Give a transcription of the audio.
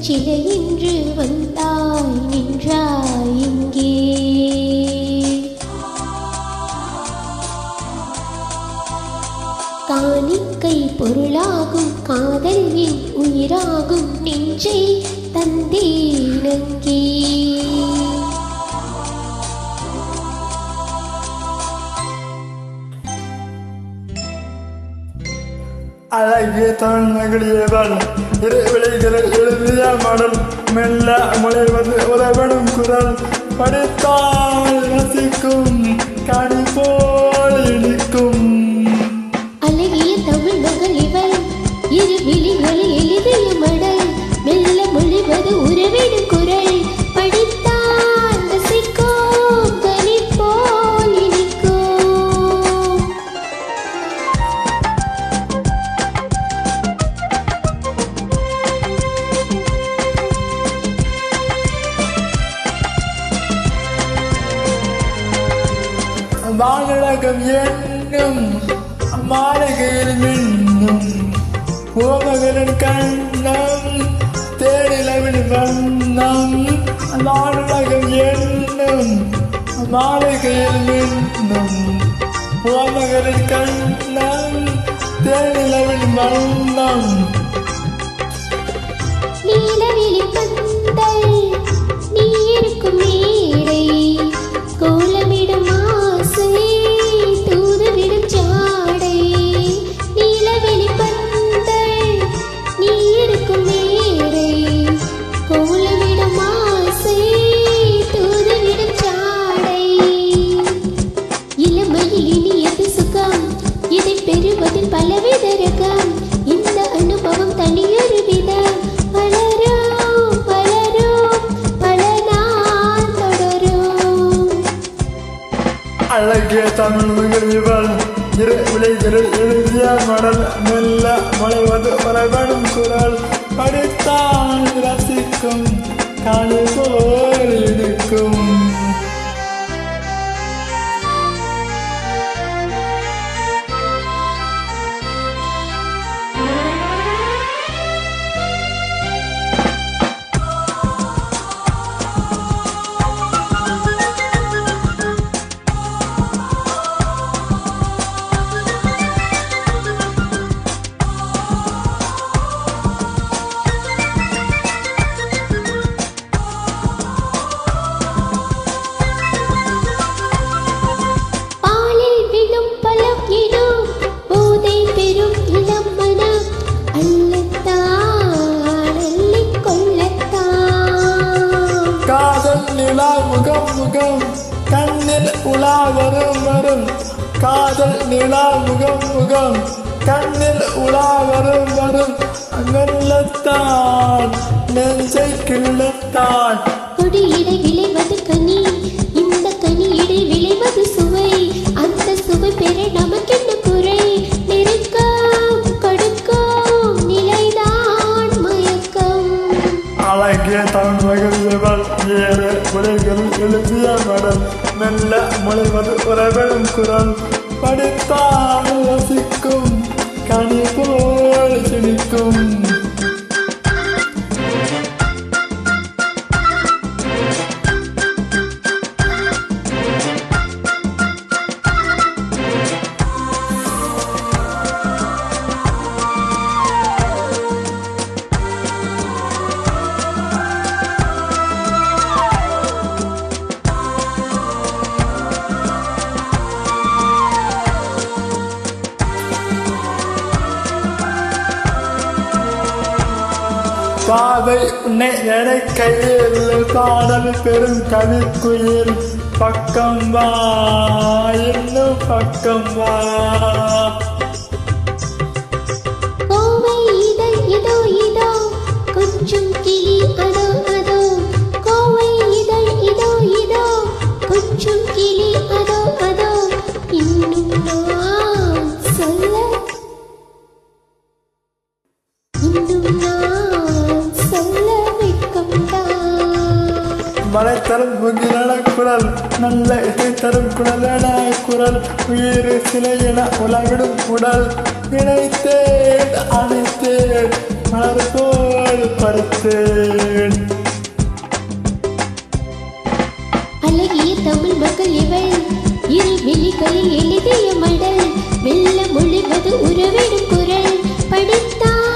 சிலை என்று வந்தாய் நின்றாய் இங்கே. காணிக்கை பொருளாகும் காதல் என் உயிராகும் நெஞ்சை தந்தேனங்கே. அழகிய தமிழ் மகளியவள் இறைவிலைகளை எழுதிய மடல் மெல்ல முளைவது உறவனும் குரல் படித்தால் ரசிக்கும் கனி போல் இனிக்கும். அழகிய தமிழ் மகள் இவள் இரு விழிகளை எழுதிய மடல் மெல்ல மொழிவது உறவிடும் குரல் படித்தால் ரசிக்கும் கனி போல் இனிக்கும். வானழகம் என்னும் மாளிகையில் மின்னும் ஓமகரின் கண்ணம் தேனிலவின் வண்ணம். வானழகம் என்னும் மாளிகையில் மின்னும் ஓமகரின் கண்ணம் தேனிலவின் வண்ணம். நீலவெளி பந்தல் நீ இருக்கும் மேடை கோலமிடும் ஆசை தூதுவிடும் ஜாடை. நீலவெளி பந்தல் நீ இருக்கும் மேடை கோலமிடும் ஆசை தூதுவிடும் ஜாடை. இளமையில் இனியது சுகம் இதை பெறுவதில் பலவித ரகம். இந்த அனுபவம் தனியொரு விதம் வளரும் வளரும் பல நாள் தொடரும். அழகிய தமிழ் மகளிவள் இறைவிலைகளில் எழுதிய மடல் மெல்ல முளைவது உறவனும் குரல் படித்தால் ரசிக்கும் கனி போல் இனிக்கும். முகம் முகம் கண்ணில் உலா வரும் வரும் காதல் நிலா முகம் முகம் கண்ணில் உலா வரும் வரும் அங்கல்லத்தான் நெஞ்சை கிள்ளத்தான். கொடியிடை விளைவது கனி இந்த கனியிடை விளைவது சுவை அந்த சுவை பெற நமக்கென்ன குறை. நெருக்கம் கொடுக்கும் நிலைதான் மயக்கம். அழகிய தமிழ் மகளிவள் ஏறு உலகில் எழுதிய மடல் மெல்ல முளைவது உறவனும் குரல் படித்தால் ரசிக்கும் கனி போல் சிரிக்கும். பாவை உன்னை நினைக்கையில் பாடல் பெரும் கவிக்குயில் பக்கம் வா இன்னும் பக்கம் வா. கோவை இதழ் இதோ இதோ கொஞ்சம் கிளி அதோ அதோ. கோவை இதழ் இதோ இதோ கொஞ்சம் கிளி அதோ அதோ. இன்னும் நான் சொல்ல இன்னும் நான் சொல்ல வெட்கம்தான். மலை தரும் முகிலன குரல் நல்ல இசை தரும் குரலன குரல் உயிர் சிலை என உலகிடும் உடல் இணைத்தேன் அணைத்தேன் மலர் போல் படுத்தேன். அழகிய தமிழ் மக்கள் இவள் இரு விழிகளில் எழுதிய மடல் வெள்ள மொழிவது உறவிடும் குரல் படித்தால்